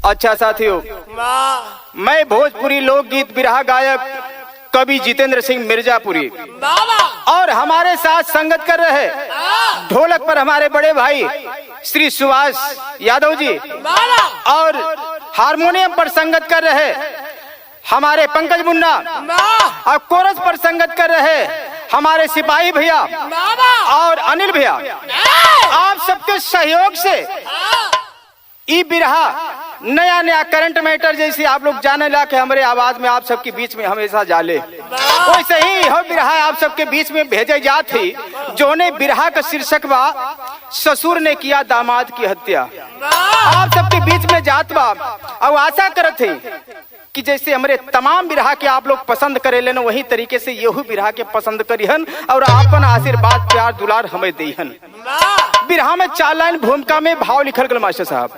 अच्छा साथियों, मैं भोजपुरी लोकगीत बिरहा गायक कवि जितेंद्र सिंह मिर्जापुरी और हमारे साथ संगत कर रहे ढोलक पर हमारे बड़े भाई श्री सुभाष यादव जी और हारमोनियम पर संगत कर रहे हमारे पंकज मुन्ना और कोरस पर संगत कर रहे हमारे सिपाही भैया और अनिल भैया। आप सबके सहयोग से ई बिरहा नया नया करंट मैटर जैसे आप लोग जाने ला के हमारे आवाज में आप सबके बीच में हमेशा जाले, वैसे ही यह बिरहा आप सबके बीच में भेजे जात थी। जो ने बिरहा का शीर्षक बा ससुर ने किया दामाद की हत्या। आप सबके बीच में जात बा और आशा करत थे कि जैसे हमारे तमाम बिरहा के आप लोग पसंद करे लेन, वही तरीके से यही बिरहा के पसंद करिहन और आपन आशीर्वाद प्यार दुलार हमें देहन। बिरहा में 4 लाइन भूमिका में भाव लिखल गल मास्टर साहब।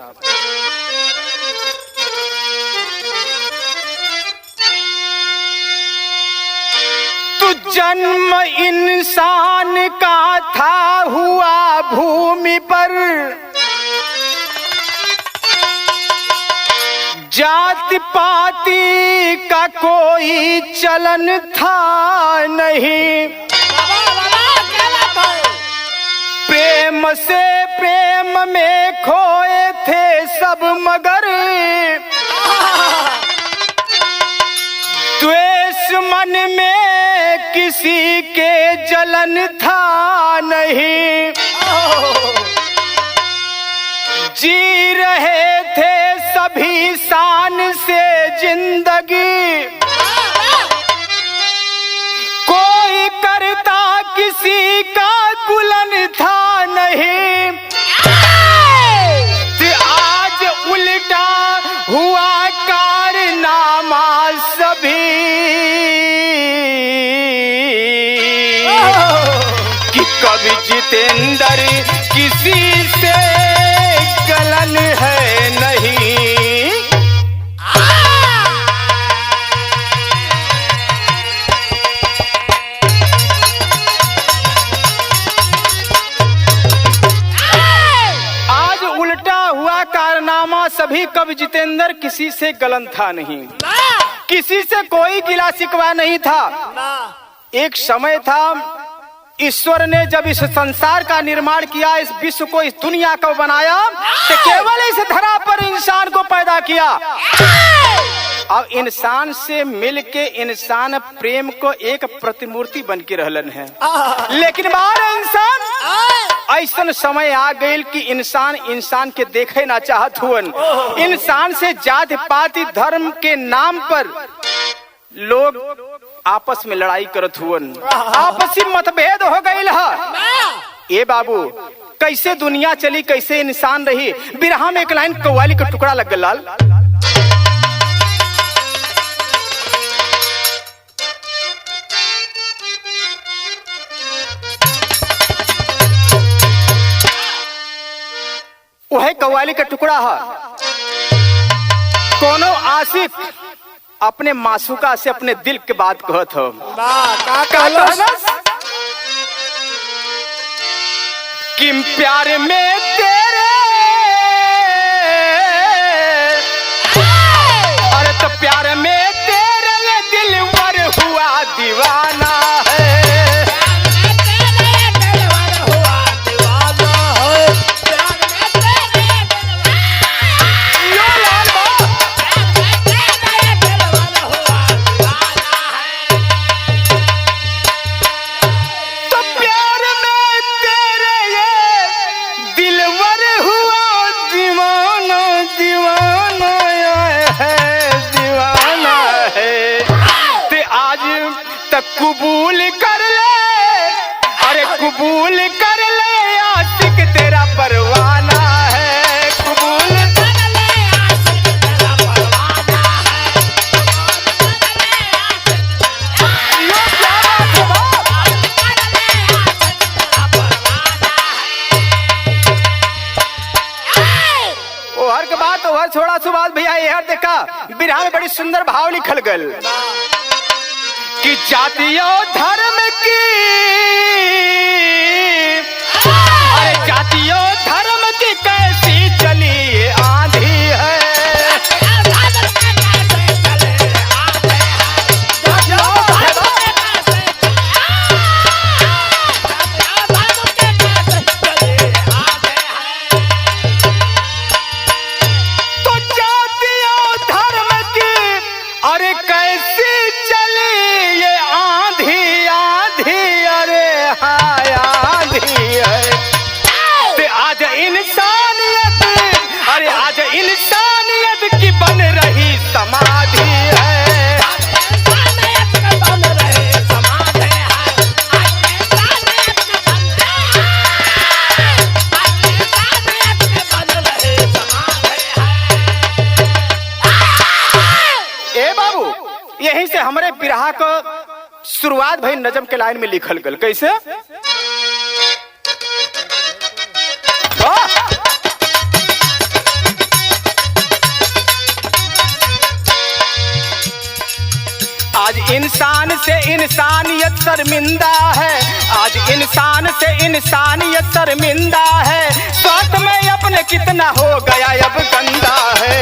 तो जन्म इंसान का था हुआ भूमि पर, जाति पाति का कोई चलन था नहीं। प्रेम से प्रेम में खोए थे सब मगर द्वेष मन में किसी के जलन था नहीं। जी रहे थे सभी शान से जिंदगी, कोई करता किसी का गुलन था नहीं। आज उल्टा हुआ कारनामा सभी कि कवि जितेंद्र किसी से गलन है नहीं। आज उल्टा हुआ कारनामा सभी कवि जितेंद्र किसी से गलन था नहीं, किसी से कोई गिला शिकवा नहीं था। एक समय था ईश्वर ने जब इस संसार का निर्माण किया, इस विश्व को इस दुनिया को बनाया, तो केवल इस धरा पर इंसान को पैदा किया। अब इंसान से मिलके इंसान प्रेम को एक प्रतिमूर्ति बन के रहलन है। लेकिन बाहर इंसान ऐसा समय आ गई कि इंसान इंसान के देखे ना चाहत हुअन। इंसान से जाति पाति धर्म के नाम पर लोग आपस में लड़ाई करत हुअन, आपसी मतभेद हो गई है। ए बाबू, कैसे दुनिया चली, कैसे इंसान रही। बिरहा में एक लाइन कव्वाली का टुकड़ा लग गया लाल। वह कव्वाली का टुकड़ा है। कोनो आशिक अपने मासूका से अपने दिल के बात कहत हो। कि प्यार में तेरे, अरे तो प्यार में तेरे दिलवर हुआ दीवाना है। कबूल कर ले, अरे कबूल कर ले आशिक तेरा परवाना है। कबूल कर ले आशिक तेरा परवाना है। ओ हर के बात हर छोड़ा सुबात भैया यार देखा बिरहा में बड़ी सुंदर भाव लिखल गल कि जातियों धर्म की, अरे जातियों धर्म की कैसी चली आंधी है। अनुवाद भाई नजम के लाइन में लिखल गल कैसे। आज इंसान से इंसानियत शर्मिंदा है, आज इंसान से इंसानियत शर्मिंदा है, स्वार्थ में अपने कितना हो गया अब गंदा है।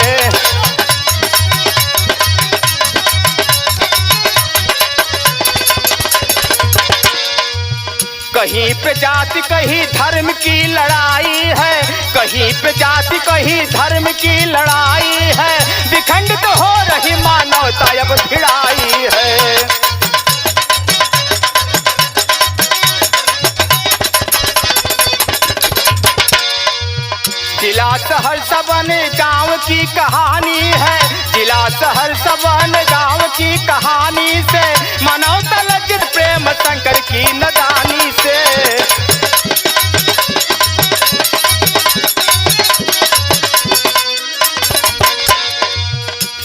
कहीं पे जाति कहीं धर्म की लड़ाई है, कहीं पे जाति कहीं धर्म की लड़ाई है, विखंडित हो रही मानवता अब भिड़ाई है। जिला शहर सबन गांव की कहानी है, जिला शहर सबन गांव की कहानी से, मानवता लज्जित प्रेम शंकर की नदानी से।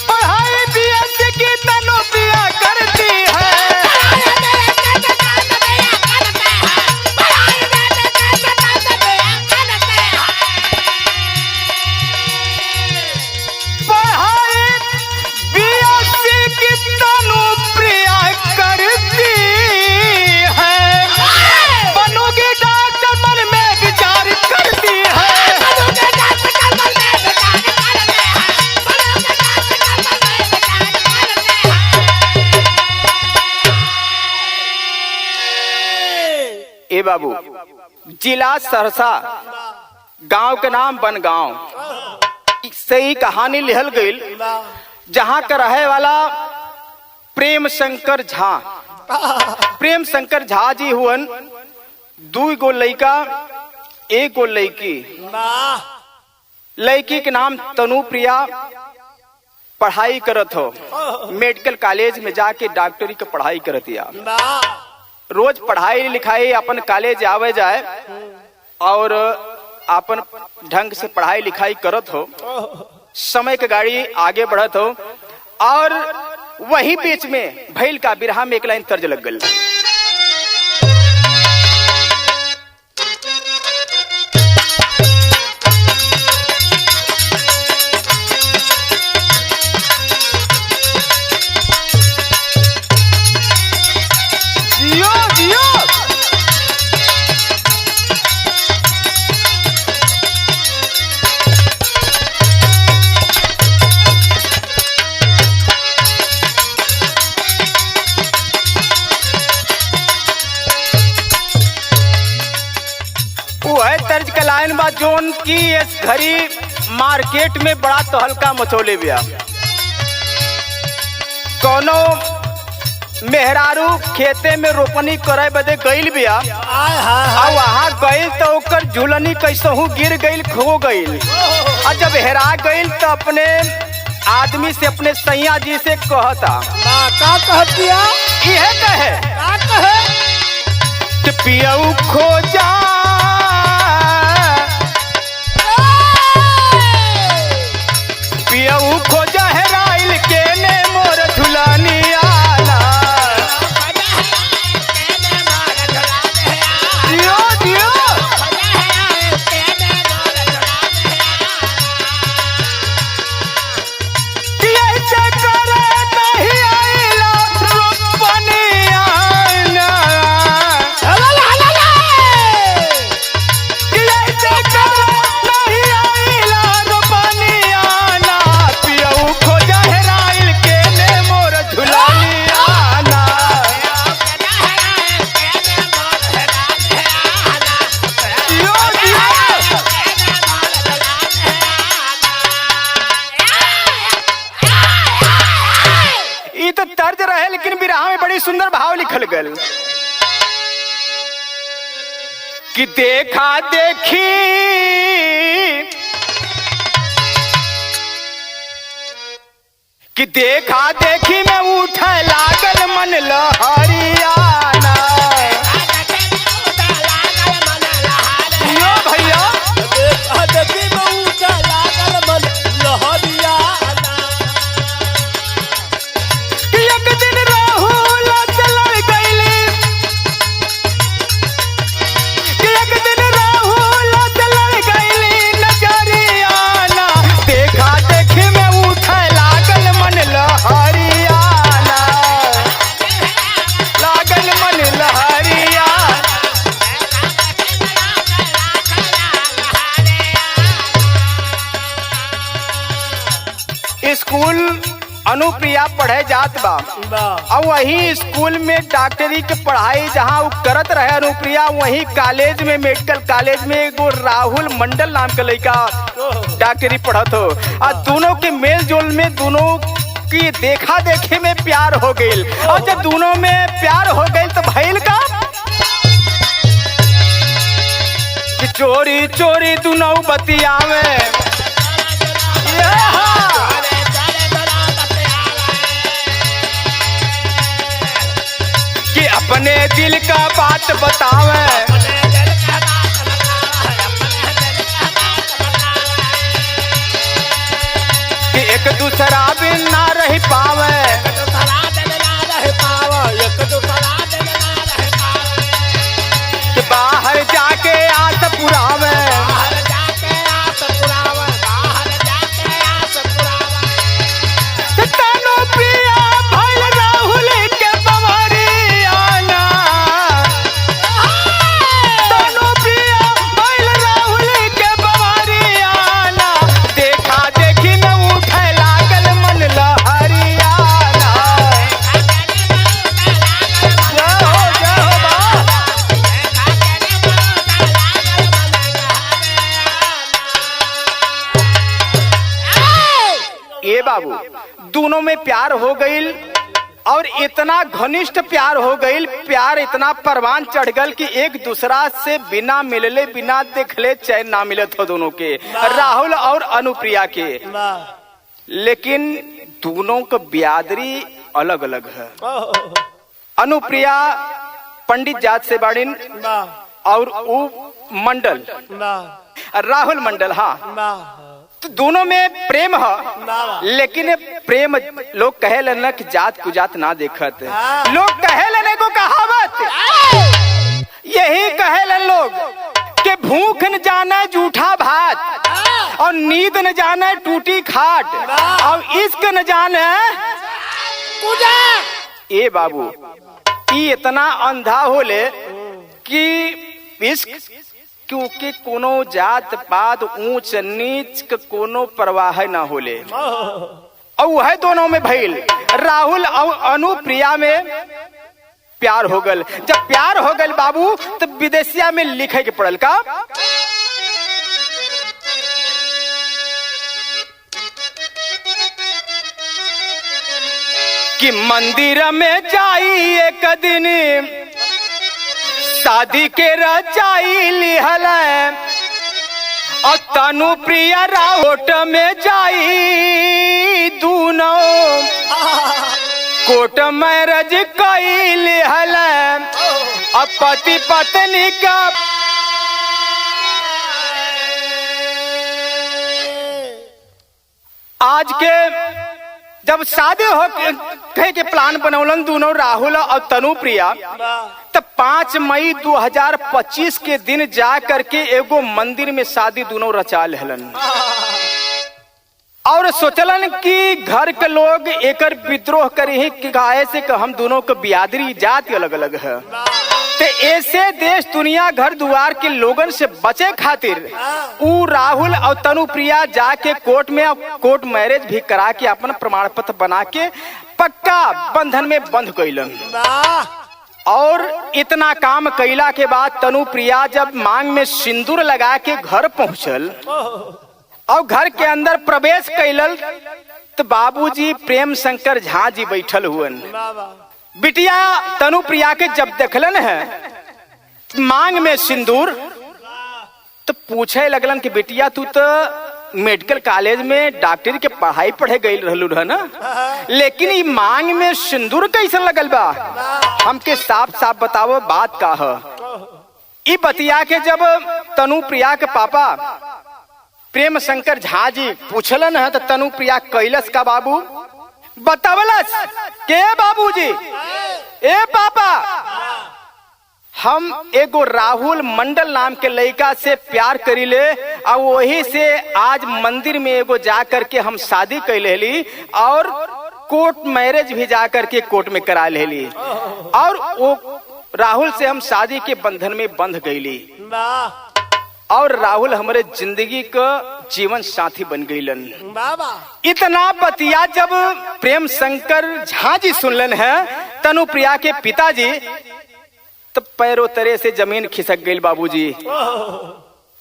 पढ़ाई बीएससी की तनु पिया करती है, ए बाबू जिला सहरसा गांव के नाम बनगांव से ही कहानी लिखल गई, जहां का रहे वाला प्रेम शंकर झा। प्रेम शंकर झा जी हुवन 2 गो लड़का 1 गो लड़की। लड़की के नाम तनु प्रिया पढ़ाई करत हो, मेडिकल कॉलेज में जाके डॉक्टरी की पढ़ाई करतिया। रोज पढ़ाई लिखाई अपन कॉलेज आवे जाए और अपन ढंग से पढ़ाई लिखाई करत हो, समय के गाड़ी आगे बढ़त हो, और वही बीच में भैल का बिरहा में एक लाइन तर्ज लग गई। तर्ज का लाइन बा जोन की इस घड़ी मार्केट में बड़ा तहलका मचौले बिया। कोनो मेहरारू खेते में रोपनी करे बदे गईल बिया, और वहां गईल तो ओकर झुलनी कैसहू गिर गईल, खो गईल। और जब हेरा गईल तो अपने आदमी से, अपने सैया जी से कहता, का कहतिया? इहे कहे का कहे? कि पियऊ खो जा, पियऊ खो जा हेराइल के ने मोर झुलानी आला। दियो दियो ऐसे करे नहीं आइला रोपनी आना, ऐसे करे नहीं आइला रोपनी आना, पियऊ खो जा हेराइल के ने मोर झुलानी आना। दियो दियो ई तो तर्ज रहे, लेकिन बिरहा में बड़ी सुंदर भाव लिखल गल कि देखा देखी कि देखा देखी में उठे लागल मन लहरियाना। यो भैया कि एक दिन राहुल से लड़ गईली अनुप्रिया पढ़े जात बा और वही स्कूल में डॉक्टरी के पढ़ाई जहाँ वो करत रहे अनुप्रिया, वही कॉलेज में मेडिकल कॉलेज में एगो राहुल मंडल नाम का लड़का डॉक्टरी पढ़त हो। और दोनों के मेल जोल में दोनों की देखा देखे में प्यार हो गई। और जब दोनों में प्यार हो गई तो भइल का कि चोरी चोरी दोनों बतियावे कि अपने दिल का बात बतावे कि एक दूसरा भी ना रह पावे कि बाहर जाके आस पुरावे बाबू दोनों में प्यार हो गई और इतना घनिष्ठ प्यार हो गई, प्यार इतना परवान चढ़ गल कि एक दूसरा से बिना मिलले बिना देखले चैन ना मिलत हो दोनों के, राहुल और अनुप्रिया के। लेकिन दोनों का बियादरी अलग अलग है। अनुप्रिया पंडित जात से बाड़िन और वो मंडल राहुल मंडल। हाँ, तो दोनों में प्रेम है, लेकिन प्रेम लोग कहे लेना कि जात कुजात ना देखत। लोग कहे लेने को कहावत यही कहे ले लोग कि भूख न जाने जूठा भात और नींद न जाने टूटी खाट और इश्क न जाने ए बाबू ये इतना अंधा होले कि इश्क क्योंकि कोनो जात पात ऊंच नीच के कोनो परवाह ना होले। और वह दोनों में भइल राहुल और अनुप्रिया में प्यार हो गल। जब प्यार हो गल बाबू तो विदेशिया में लिखे के पड़ल का कि मंदिर में जाई एक दिन शादी के रचाई लिहल और तनुप्रिया राहोट में जाई दोनों कोट मैरिज कई लिहल और पति पत्नी का आज के जब शादी हो के प्लान बनौलन दोनों राहुल और तनुप्रिया, तब 5 मई 2025 के दिन जा करके एगो मंदिर में शादी दोनों रचा लेहलन और सोचलन कि घर के लोग एकर विद्रोह करी कि गाय से हम दोनों के बियादरी जाति अलग अलग है। तो ऐसे देश दुनिया घर द्वार के लोगन से बचे खातिर उ राहुल और तनुप्रिया जाके कोर्ट में कोर्ट मैरिज भी करा के अपन प्रमाण पत्र बना के पक्का बंधन में बंध गईलन। और इतना काम कैला के बाद तनुप्रिया जब मांग में सिंदूर लगा के घर पहुंचल और घर के अंदर प्रवेश कैलल तो बाबूजी प्रेम शंकर झा जी बैठल हुअन। बिटिया तनुप्रिया के जब देखलन है मांग में सिंदूर तो पूछे लगलन कि बिटिया तू तो मेडिकल कॉलेज में डॉक्टरी के पढ़ाई पढ़े गई रहलू है ना, लेकिन ये मांग में सिंदूर कैसे लगल बा, हमके साफ साफ बताओ बात का है। ये बतिया के जब तनुप्रिया के पापा प्रेम शंकर झा जी पूछलन है तो तनुप्रिया कैलस का बाबू बतावलस के बाबूजी ए पापा हम एगो राहुल मंडल नाम के लड़का से प्यार करीले और वही से आज मंदिर में एगो जा करके हम शादी कैले ली और कोर्ट मैरिज भी जा करके कोर्ट में करा लेली और वो राहुल से हम शादी के बंधन में बंध गईली और राहुल हमारे जिंदगी का जीवन साथी बन गईलन। बाबा इतना बतिया जब प्रेम शंकर झा जी सुनलन है तनुप्रिया के पिताजी, तो पैरों तरे से जमीन खिसक गई। बाबूजी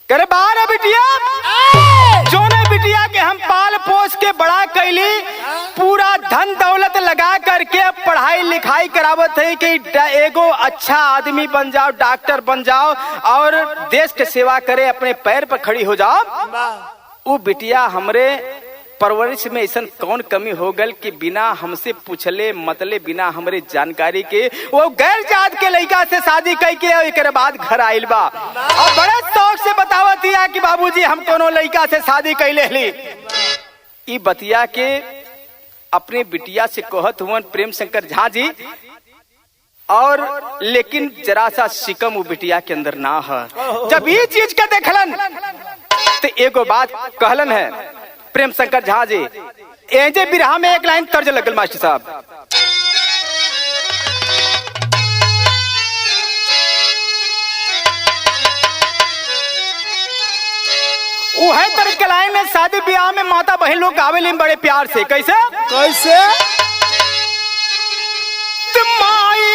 करे बार बिटिया, जो ने बिटिया के हम पाल पोस के बड़ा कैली, पूरा धन दौलत लगा करके पढ़ाई लिखाई करावत है कि एगो अच्छा आदमी बन जाओ, डॉक्टर बन जाओ और देश के सेवा करे, अपने पैर पर खड़ी हो जाओ। वो बिटिया हमरे परवरिश में ऐसा कौन कमी हो गल कि बिना हमसे पूछले मतले, बिना हमरे जानकारी के वो गैर जात के लड़का से शादी करके एक बाद घर आइल बा और बड़े शौक से बतावत हिया कि बाबूजी हम कोनो लड़का से शादी कैले ली। ई बतिया के अपने बिटिया से कहत हुआ प्रेम शंकर झा जी, और लेकिन जरा सा शिकम वो बिटिया के अंदर ना है। जब ये चीज का देखलन तो एगो बात कहलन है प्रेम शंकर झा जी। एजे बिरहा में एक लाइन तर्ज लगल मास्टर साहब, वह तर्ज के लाइन में शादी ब्याह में माता बहन लोग गावेली बड़े प्यार से। कैसे कैसे? माई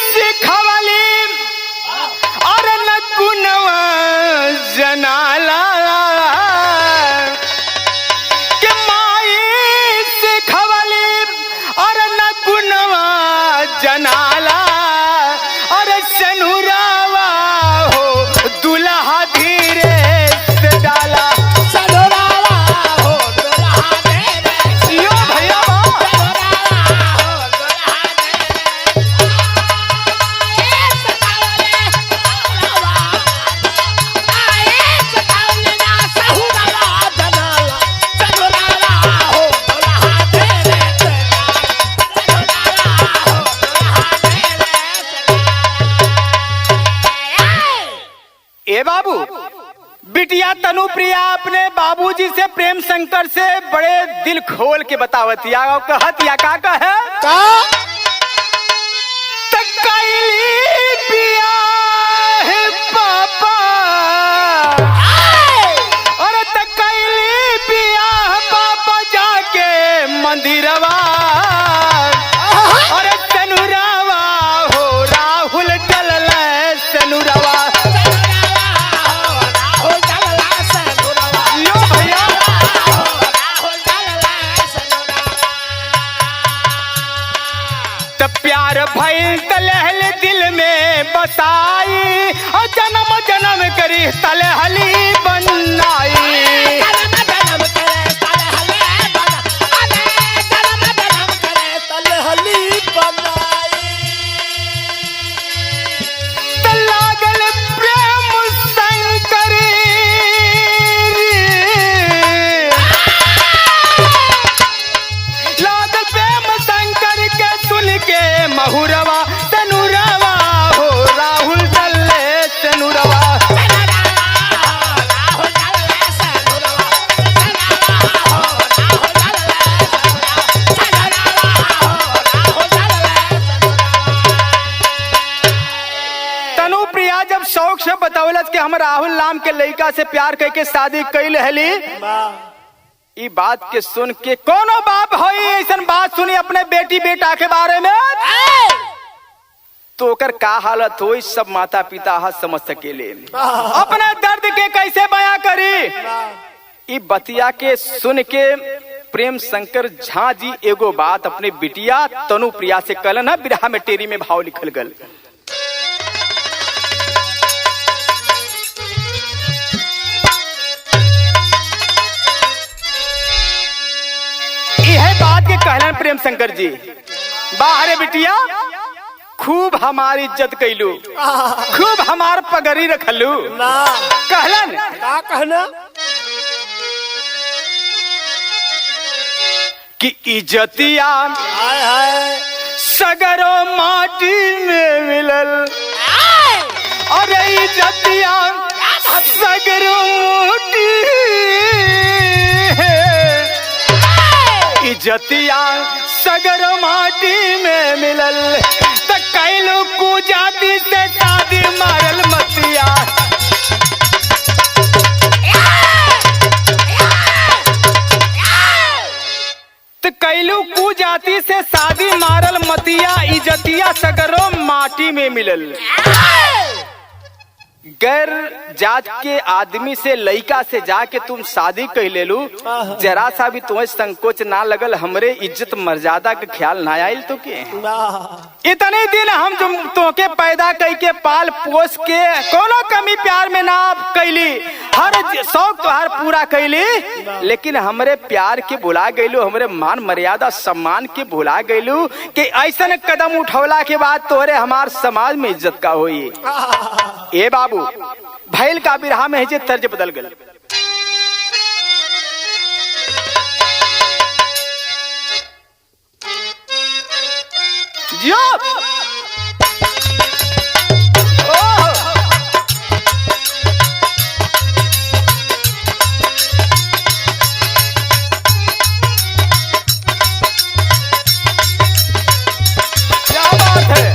सिखवली और न गुनवा जनाला, जनाला और सनुरावा हो दुल्हा धीरे से डाला, सनुरावा हो दुल्हा धीरे, यो भैया सनुरावा हो दुल्हा ए बाबू, बिटिया तनुप्रिया अपने बाबूजी से प्रेम शंकर से बड़े दिल खोल के बतावतिया और कहतिया का कहे पापा और तकैली बियाह पापा जाके मंदिरवा और सनुरावा हो राहुल डलल सनुरवा। प्यार भइल तलहल दिल में बसाई और जन्म जन्म करी तलहली बनाई। लागल प्रेम शंकर के सुन के महुरवा तनुरवा हो राहुल डल्ले तनुरवा। तनुप्रिया जब शौक से बतावलत कि हम राहुल नाम के लड़का से प्यार करके शादी कैल हली, ई बात के सुन के कोनो बाप होई ऐसन बात सुनी अपने बेटी बेटा के बारे में तो ओकर का हालत होई सब माता पिता हाथ समझ सकेले, अपने दर्द के कैसे बयां करी। ई बतिया के सुन के प्रेम शंकर झा जी एगो बात अपने बिटिया तनुप्रिया से कहलन है, बिरहा में टेरी में भाव लिखल गल। बात के कहलन प्रेम शंकर जी, बाहरे बिटिया खूब हमारी इज्जत कैलू, खूब हमार पगड़ी रखलू। कहलन का कहना कि इज्जतिया हाय हाय सगरो माटी में मिलल और इज्जतिया सगरो मोटी इज्जतिया सगर माटी में मिलल त कैलो को जाति से शादी मारल मतिया जाति से शादी मारल मतिया इजतिया सगरो माटी में मिलल। गैर जात के आदमी से लड़का से जाके तुम शादी कह ले लू, जरा सा भी तुम्हें संकोच ना लगल, हमरे इज्जत मर्यादा के ख्याल ना आयल तो के? इतने दिन हम तुमके पैदा कई के पाल पोस के कोनो कमी प्यार में ना कैली, हर शौक तुहार पूरा कैली, लेकिन हमरे प्यार के भुला गईलू, हमरे मान मर्यादा सम्मान के भुला गईलू कि ऐसा कदम उठौला के बाद तोहरे हमार समाज में इज्जत का होई। ए बाबू, भैल का बिरहा में जे तर्ज बदल गल। जियो क्या बात है।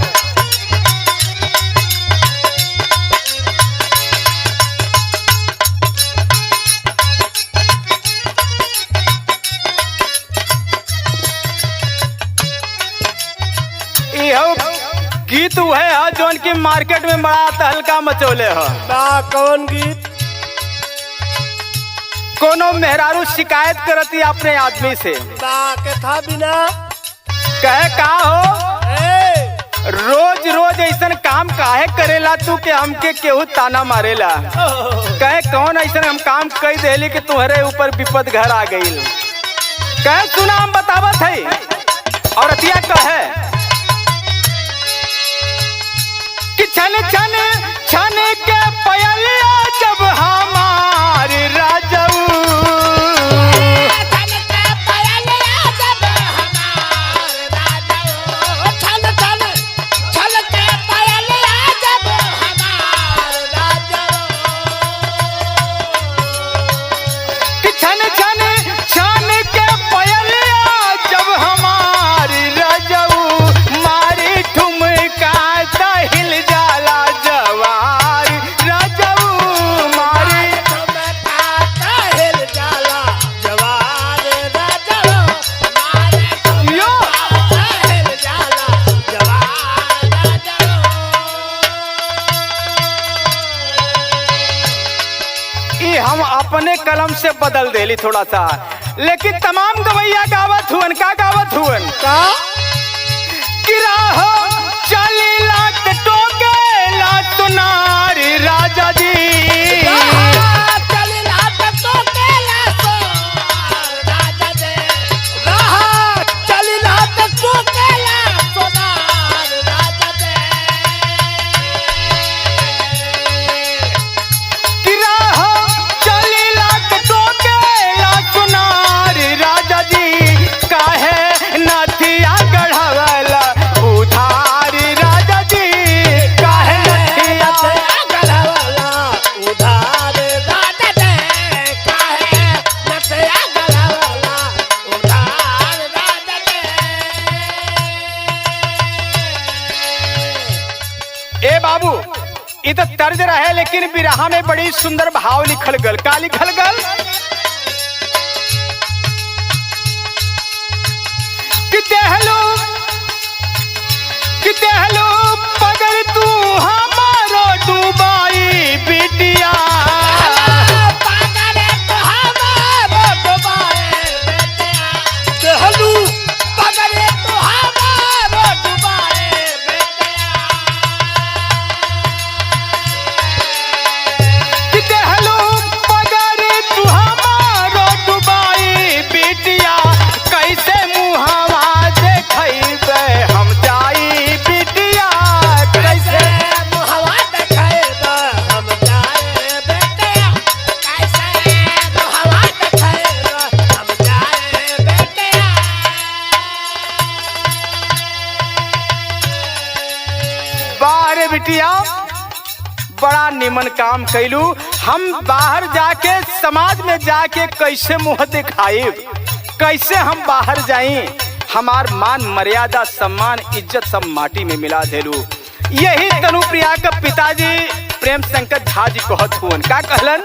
गीत वो है जौन की मार्केट में बड़ा तहलका मचोले है। कौन गीत? कोनो मेहरारू शिकायत करती अपने आदमी से, के था बिना कहे का हो रोज रोज ऐसा काम काहे करेला तू के हमके केहू ताना मारेला? कहे कौन ऐसा हम काम कई देली कि तुम्हारे ऊपर विपद घर आ गई? कहे सुना हम बतावत है। और अतिया कहे कि छन छन छन के पयलिया जब हमारी राजऊ, कि छन छन छन के पयलिया जब हमारी राजऊ, मारी ठुमका हिल जाला जवार राजऊ, मारी हिल जाला जवार राजऊ, यो हिल जाला जवार राजऊ। ये हम अपने कलम से बदल देली थोड़ा सा, लेकिन तमाम गवैया गावत हुअन का गावत हुअन का किराहो चली लात टोके लात नारी राजा जी, किराहो चली लात टोके लात नारी राजा जी, काहे नथिया गढ़वला उधारी राजा जी, काहे नथिया ए बाबू, इ तो तर्ज रहे लेकिन बिरहा में बड़ी सुंदर भाव लिखल गल। का लिखल गल कि देहलो पगर तू हमारो डुबाई बिटिया, कि देहलो पगर तू हमारो डुबाई बिटिया, कैसे मुहावा देखैबे हम जाई बिटिया, कैसे बाहर बिटिया बड़ा निमन काम कैलू। हम बाहर जाके समाज में जाके कैसे मुंह दिखाई, कैसे हम बाहर जाई, हमार मान मर्यादा सम्मान इज्जत सब माटी में मिला देलू। यही तनुप्रिया का पिताजी प्रेम शंकर झा जी कहत हुन का कहलन,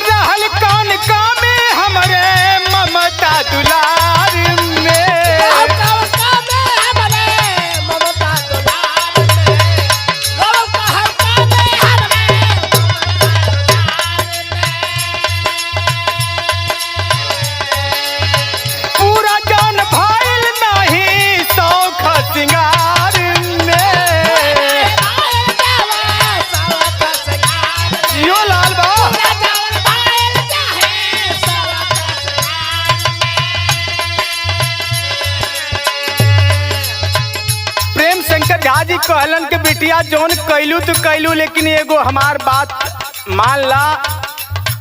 रहल कौन कामे हमरे ममता दुलार में। पूरा जान भाईल नहीं शौख सिंगार में। जियो लाल बा। प्रेम शंकर झा जी कहलन के बिटिया जौन कैलू तो कैलू, लेकिन एगो हमार बात मान ला,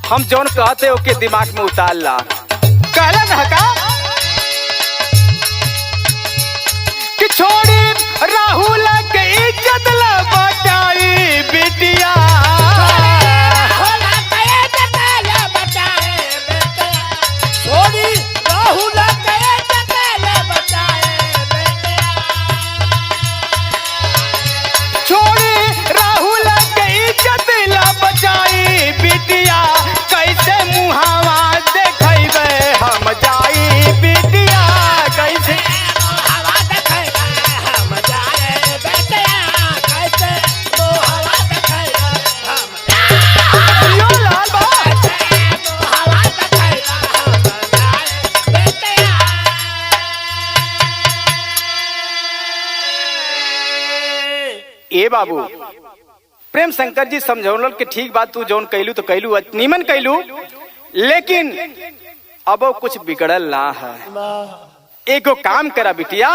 हम जौन कहते ओके दिमाग में उतार ला। कहलन है का कि छोड़ी राहुल के इज्जत ला बचाई बिटिया। छोड़ी राहुल के इज्जत ला बचाई बिटिया, कैसे मुहावा देखैबे हम जाई बिटिया। कैसे जियो लाल बा। ए बाबू, प्रेम शंकर जी समझौल के ठीक बात, तू जौन कैलू तो कैलू, नीमन कैलू, लेकिन अब वो कुछ बिगड़ल ना है। एगो काम करा बिटिया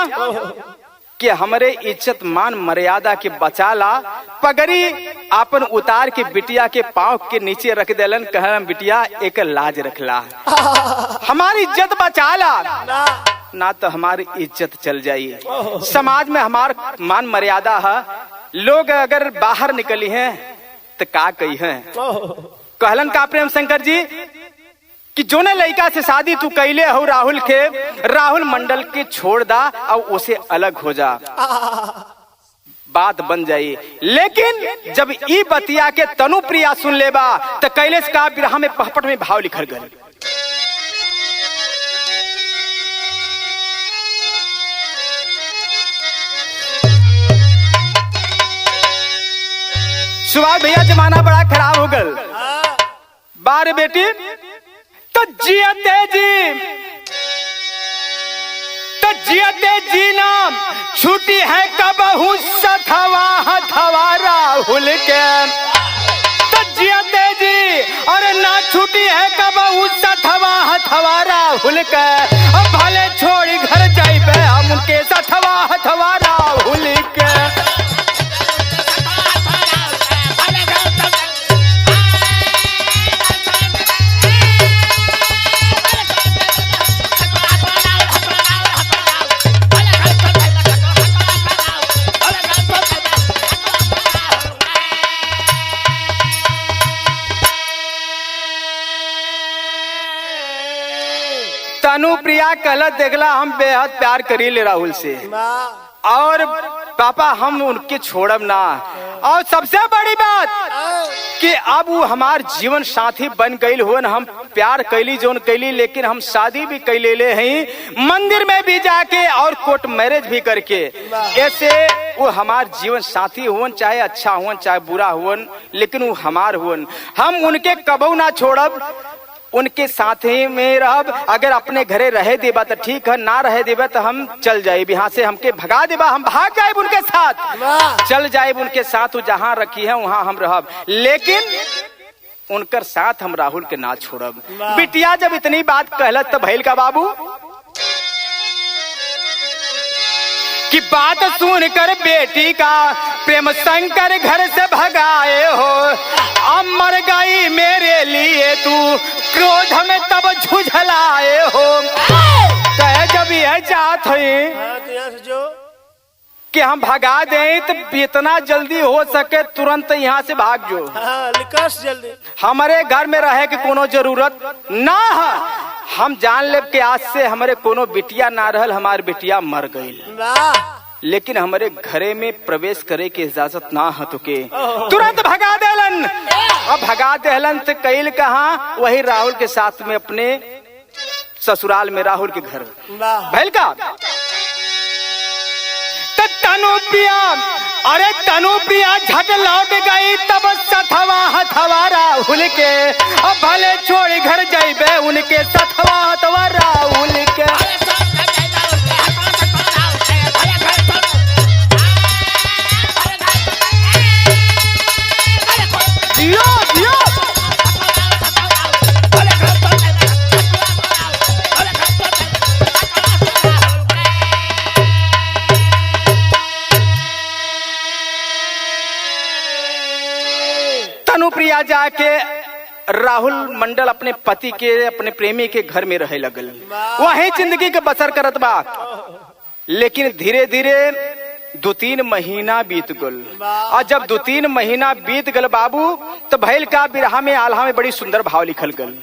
कि हमरे इज्जत मान मर्यादा के बचा ला। पगड़ी आपन उतार के बिटिया के पाँव के नीचे रख देलन, कहलन बिटिया एक लाज रखला, हमारी इज्जत बचा ला, ना तो हमारी इज्जत चल जाई। समाज में हमार मान मर्यादा है, लोग अगर बाहर निकली हैं तो का कही है। कहलन का प्रेम शंकर जी कि जोने लड़का से शादी तू कैले हो राहुल के, राहुल मंडल के छोड़ दा और उसे अलग हो जा, बात बन जाई। लेकिन जब ई बतिया के तनु प्रिया सुन लेबा तो कैलेश का बिरहा में पहपट में भाव लिखल गए। सुभाष भैया जमाना बड़ा खराब हो गल। बारे बेटी तो जियते जी नाम छुट्टी है कबहू सथवा हथवा राहुल के। तो जियते जी और ना छुट्टी है कबहू सथवा हथवा राहुल के। अब भले छोड़ी घर जाइबे हम उनके सथवा हथवा राहुल के। तनु प्रिया कहलत देखला हम बेहद प्यार करी ले राहुल से, और पापा हम उनके छोड़ब ना। और सबसे बड़ी बात कि अब वो हमार जीवन साथी बन गई हो, हम प्यार कैली जोन कैली, लेकिन हम शादी भी कैले ले हैं, मंदिर में भी जाके और कोर्ट मैरिज भी करके। ऐसे वो हमार जीवन साथी हुवन, चाहे अच्छा हुवन चाहे बुरा हुवन, लेकिन वो हमार हुवन। हम उनके कबू ना छोड़ब, उनके साथ ही में रहब। अगर अपने घरे रहे देबा तो ठीक है, ना रहे देबा तो हम चल जाए यहाँ से, हमके भगा देबा हम भाग जाए उनके साथ, चल जाए उनके साथ। जहाँ रखी है वहाँ हम रहब, लेकिन उनकर साथ हम राहुल के ना छोड़ब। बिटिया जब इतनी बात कहलत तो भैल का बाबू कि बात सुनकर बेटी का प्रेम शंकर घर से भगाए हो। अब मर गई मेरे लिए तू क्रोध में तब झुझलाए हो। कहे जब यह चाहत है कि हम भगा दें तो इतना जल्दी हो सके तुरंत यहाँ से भाग जो, जल्दी हमारे घर में रहे की कोनो जरूरत ना है। हम जान ले कि आज से हमारे कोनो बिटिया ना रहल, हमारी बिटिया मर गई, लेकिन हमारे घरे में प्रवेश करे की इजाजत ना है। तुके तुरंत भगा देलन। अब भगा देलन तो कैल कहा वही राहुल के साथ में अपने ससुराल में राहुल के घर वाह भैल का तनु प्रिया, अरे तनु प्रिया झट लौट गई तब सथवा हथवा राहुल के, अब भले छोड़ घर जाइबे उनके सथवा हथवा राहुल के। जियो जियो तनुप्रिया जाके राहुल मंडल अपने पति के अपने प्रेमी के घर में रहे लगल, वही जिंदगी के बसर करत बा। लेकिन धीरे धीरे 2-3 महीना बीत गल, और जब 2-3 महीना बीत गल बाबू, तो भैल का बिरहा में आल्हा में बड़ी सुंदर भाव लिखल गल।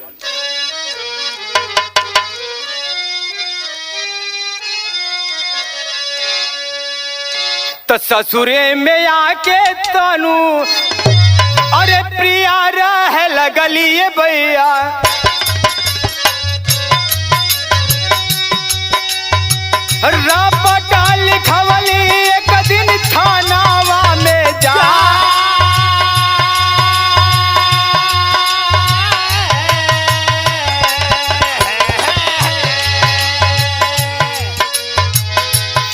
तो ससुरे में आके तनु अरे प्रिया रह लगलिए भैया, रापटा लिखवली एक दिन थानावा में जा,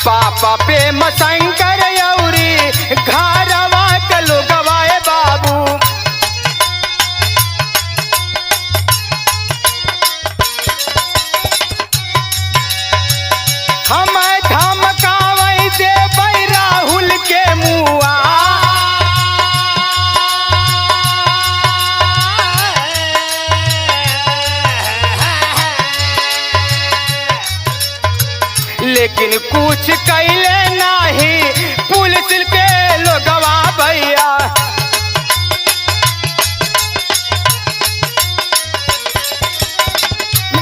पापा पे मशंकर यौरी घरवा के लोगवाए बाबू, हम धमकावई देबै राहुल के मुआ, लेकिन कुछ कैले नहीं पुलिस के लोगवा भैया,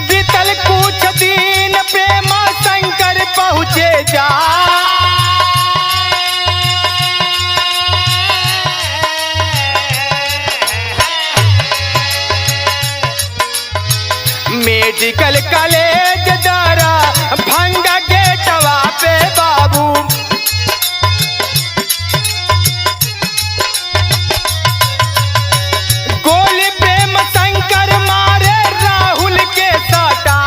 बीतल कुछ दिन प्रेम शंकर पहुँचे जा, मेडिकल कॉलेज द्वारा भंगा गेटवा पे बाबू, गोली प्रेम शंकर मारे राहुल के सटा,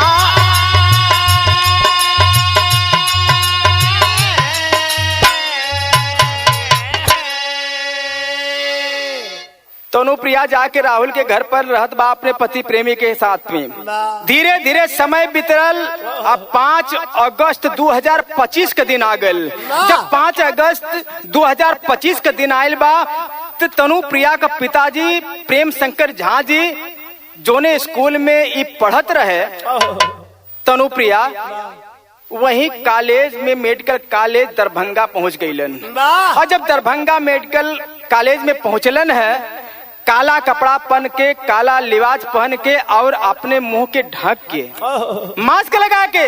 तनुप्रिया जाके राहुल के घर पर रहत बा अपने पति प्रेमी के साथ में। धीरे धीरे समय बीतल, अब 5 अगस्त 2025 के दिन आ गल। जब 5 अगस्त 2025 के दिन आयल बा, तो तनुप्रिया का पिताजी प्रेम शंकर झा जी जोने स्कूल में ई पढ़त रहे, तनुप्रिया वही कॉलेज में मेडिकल कॉलेज दरभंगा पहुंच गईलन। और जब दरभंगा मेडिकल कॉलेज में पहुंचलन है, काला कपड़ा पहन के, काला लिबास पहन के और अपने मुंह के ढक के, मास्क लगा के,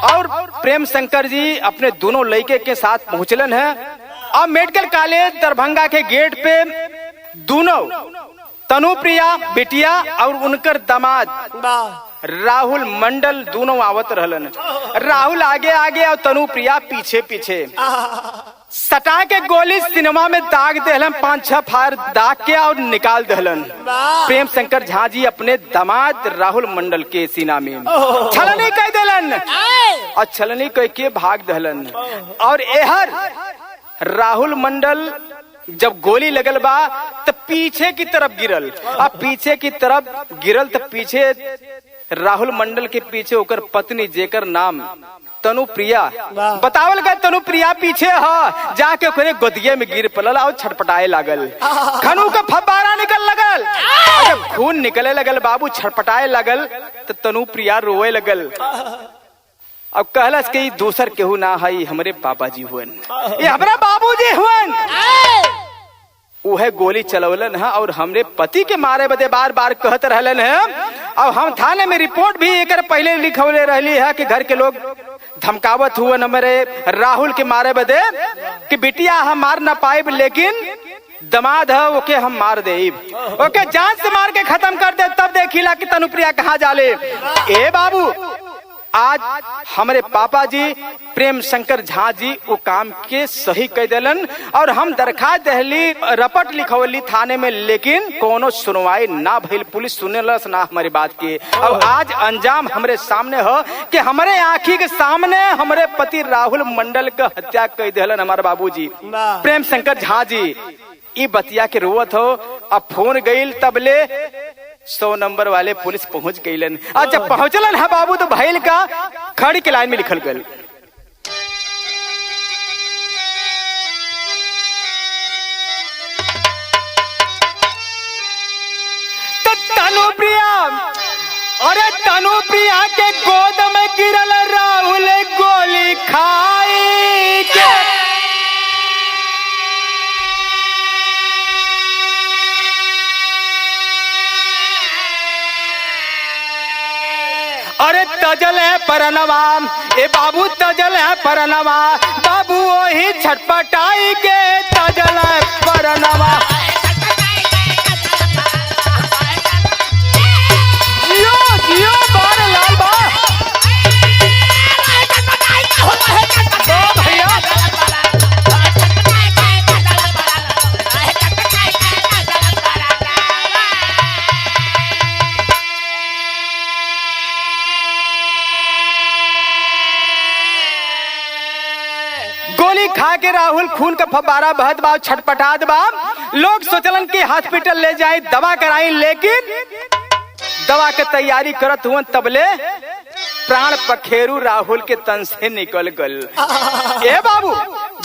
और प्रेम शंकर जी अपने दोनों लड़के के साथ पहुंचलन है। और मेडिकल कॉलेज दरभंगा के गेट पे दोनों तनुप्रिया बिटिया और उनकर दामाद राहुल मंडल दोनों आवत रहलन। राहुल आगे आगे और तनुप्रिया पीछे पीछे, सटा के गोली सिनेमा में दाग देहलन, 5-6 फायर दाग के और निकाल देहलन। प्रेम शंकर झा जी अपने दामाद राहुल मंडल के सीना में छलनी कह देलन और छलनी कह के भाग देहलन। और एहर राहुल मंडल जब गोली लगल बा तो पीछे की तरफ गिरल, अब पीछे की तरफ गिरल तो पीछे राहुल मंडल के पीछे ओकर पत्नी जेकर नाम तनुप्रिया बतावल गए, तनुप्रिया पीछे ह जाके ओकरे गोदिये में गिर पड़ल और छटपटाए लागल। खनू का फब्बारा निकल लगल, जब खून निकले लगल बाबू, छटपटाए लगल तो तनुप्रिया रोए लगल। अब कहलस कि दूसर केहू ना हई, हमरे पापा जी हुवन, ये हमरा बाबूजी हुवन, उहे गोली चलवलन है और हमरे पति के मारे बदे बार बार कहत रहलन है। और हम थाने में रिपोर्ट भी एक पहले लिखवले रहली है कि घर के लोग धमकावत हुए हमारे राहुल के मारे बदे कि बिटिया हम मार ना पाए, लेकिन दमाद है ओके हम मार दे, ओके जान से मार के खत्म कर दे, तब देखिला कि तनुप्रिया कहाँ जाले। ए बाबू, आज हमारे पापा जी प्रेम शंकर झा जी वो काम के सही कह दिलन और हम दरखास्त दहली, रपट लिखवली थाने में, लेकिन कोनो सुनवाई ना भइल, पुलिस सुनेलस ना हमारी बात की। अब आज अंजाम हमरे सामने हो कि हमारे आंखी के सामने हमारे पति राहुल मंडल का हत्या कह दिलन हमारे बाबूजी प्रेम शंकर झा जी। ई बतिया के रोवत हो, अब फोन गईल तबले 100 नंबर वाले पुलिस पहुंच गईलन। आज जब पहुंचलन है बाबू तो भइल का खड़ी के लाइन में लिखल गल, तो तनुप्रिया, अरे तनुप्रिया के गोद में गिरल राहुल गोली खाई के। अरे तजल है परनवा, ए बाबू तजल है परनवा, बाबू वही छटपटाई के तजल है परनवा। जियो जियो बार लाल बा भैया। गोली खा के राहुल खून का फब्बारा बहत बा, छटपटात बा। लोग सोचलन कि हॉस्पिटल ले जाए दवा कराई, लेकिन दवा के तैयारी करत हुआ तबले प्राण पखेरु राहुल के तन से निकल गल। ए बाबू,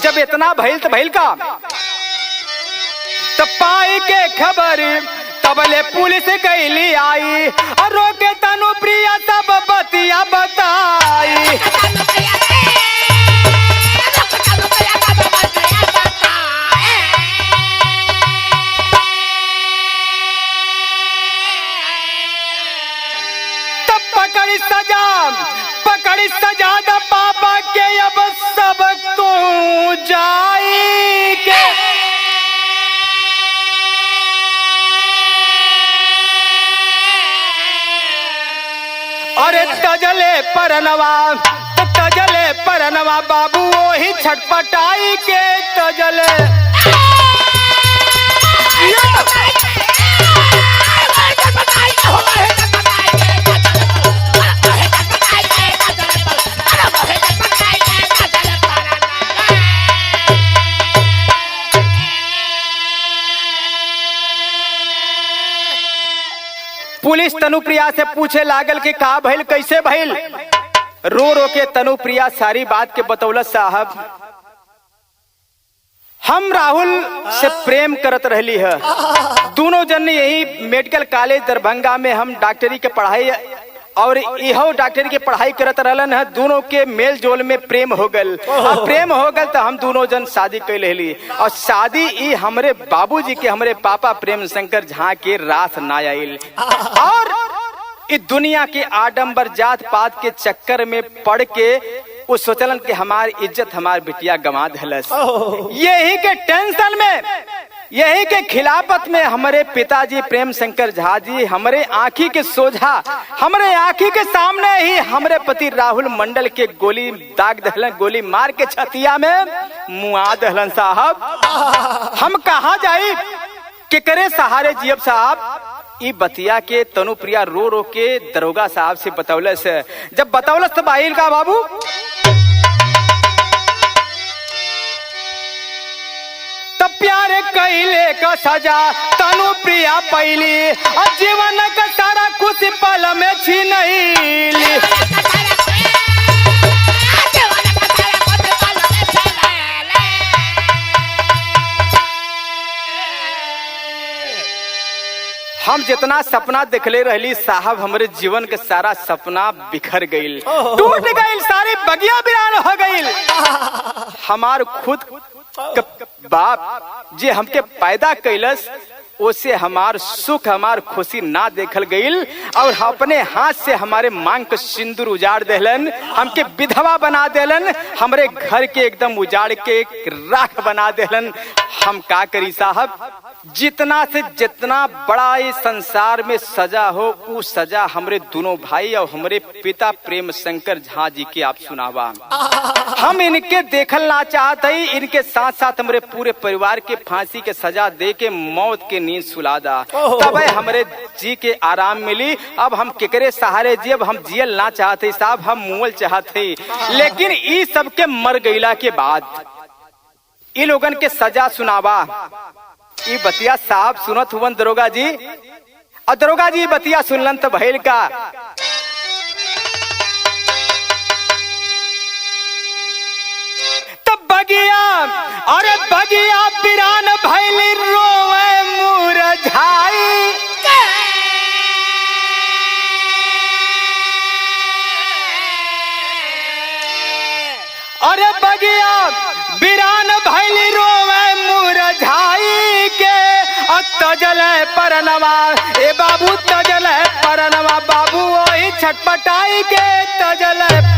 जब इतना भइल तो भइल का, तब पाई के खबर तबले पुलिस कैली आई और रोके तनुप्रिया तब बतिया बताई। पकड़ी सजा द पापा के, अब सबक तू जाई के। अरे तजले परनवा, तजले परनवा, बाबू वही छटपटाई के तजले। पुलिस तनुप्रिया से पूछे लागल कि का भइल, कैसे भइल। रो रो के तनुप्रिया सारी बात के बतौलत, साहब हम राहुल से प्रेम करत रहली है, दोनों जन यही मेडिकल कॉलेज दरभंगा में हम डॉक्टरी के पढ़ाई और इहो डॉक्टरी के पढ़ाई करत रहलन है। दोनों के मेल जोल में प्रेम हो गल, और प्रेम हो गल तो हम दोनों जन शादी कर लेली। और शादी ई हमरे बाबूजी के, हमरे पापा प्रेम शंकर झा के रास ना आइल, और इस दुनिया के आडंबर जात पात के चक्कर में पड़ के वो सोचलन कि हमारी इज्जत हमार बिटिया गंवा धलस। यही के टेंशन में, यही के खिलाफत में हमारे पिताजी प्रेम शंकर झा जी हमारे आंखी के सोझा, हमारे आंखी के सामने ही हमारे पति राहुल मंडल के गोली दाग दहलन, गोली मार के छतिया में मुआ दहलन। साहब हम कहाँ जाई, के करे सहारे जियब। साहब ई बतिया के तनुप्रिया रो रो के दरोगा साहब से बतौलस। जब बतौलस तो बाहिल का बाबू, तब प्यारे कैले का सजा तनुप्रिया पैली, और जीवन का सारा खुशी पल में छीनैली। हम जितना सपना देखले रहली साहब, हमारे जीवन के सारा सपना बिखर गईल, टूट गईल, सारी बगिया बिरान हो गईल। हमार खुद बाप जे हमके पैदा कैलस उसे हमार सुख हमार खुशी ना देखल गईल और अपने हाथ से हमारे मांग के सिंदूर उजाड़ देलन, हमके विधवा बना देलन, हमरे घर के एकदम उजाड़ के राख बना देलन। हम का करी साहब, जितना से जितना बड़ा इस संसार में सजा हो वो सजा हमरे दोनों भाई और हमरे पिता प्रेम शंकर झा जी के आप सुनावा। हम इनके देखल ना चाहते ही, इनके साथ साथ हमरे पूरे परिवार के फांसी के सजा दे के मौत के नींद सुला दा, तब हमरे जी के आराम मिली। अब हम केकरे सहारे जी, अब हम जियल ना चाहते साहब, हम मुअल चाहते। लेकिन ई सबके मर गईला के बाद इन लोगन के सजा सुनावा। ई बतिया साहब सुनत हुवन दरोगा जी, और दरोगा जी बतिया सुनलन तो भइल का, तब बगिया अरे बगिया बिरान भइली रोवे मुरझाई। अरे बगिया बिरान भइली रोवे मुरझाई के, तजल परनवा ए बाबू तजल परनवा, बाबू वही छटपटाई के तजल।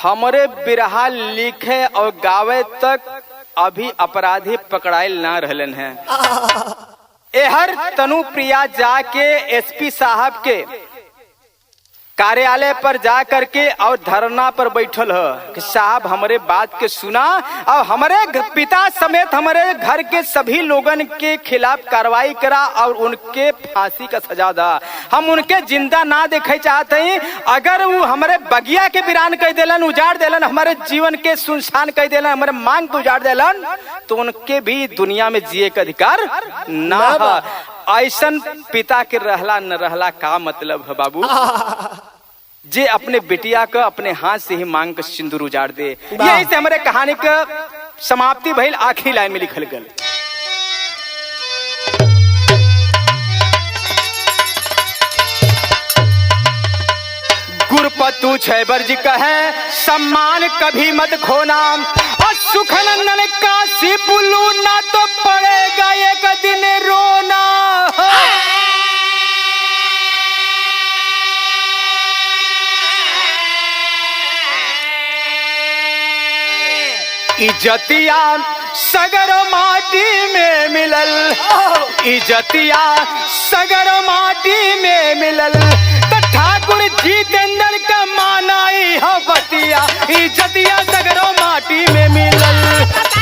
हमरे बिरहा लिखे और गावे तक अभी अपराधी पकड़ाइल ना रहलन हैं। एहर तनु प्रिया जाके एसपी साहब के कार्यालय पर जा करके और धरना पर बैठल है कि साहब हमारे बात के सुना और हमारे पिता समेत हमारे घर के सभी लोगन के खिलाफ कार्रवाई करा और उनके फांसी का सजा दा। हम उनके जिंदा ना देखे चाहते हैं। अगर वो हमारे बगिया के वीरान कह देलन, उजाड़ देलन, हमारे जीवन के सुनसान कह देलन, हमारे मांग को उजाड़ देलन, तो उनके भी दुनिया में जिए का अधिकार ना है। ऐसन पिता के रहला न रहला का मतलब है बाबू, जे अपने बिटिया का अपने हाथ से ही मांग का सिंदूर उजाड़ दे। यही से हमारे कहानी का समाप्ति भइल, आखिरी लाइन में लिखल गल। गुरपतु छैबर जी का है सम्मान कभी मत खोना, और सुखनंदन काशी बुलू ना तो पड़ेगा एक दिन रोना। इज्जतिया सगर माटी में मिलल, इज्जतिया सगर माटी में मिलल, तो ठाकुर जितेंद्र का माना ही हो बतिया, इज्जतिया सगरो माटी में मिलल।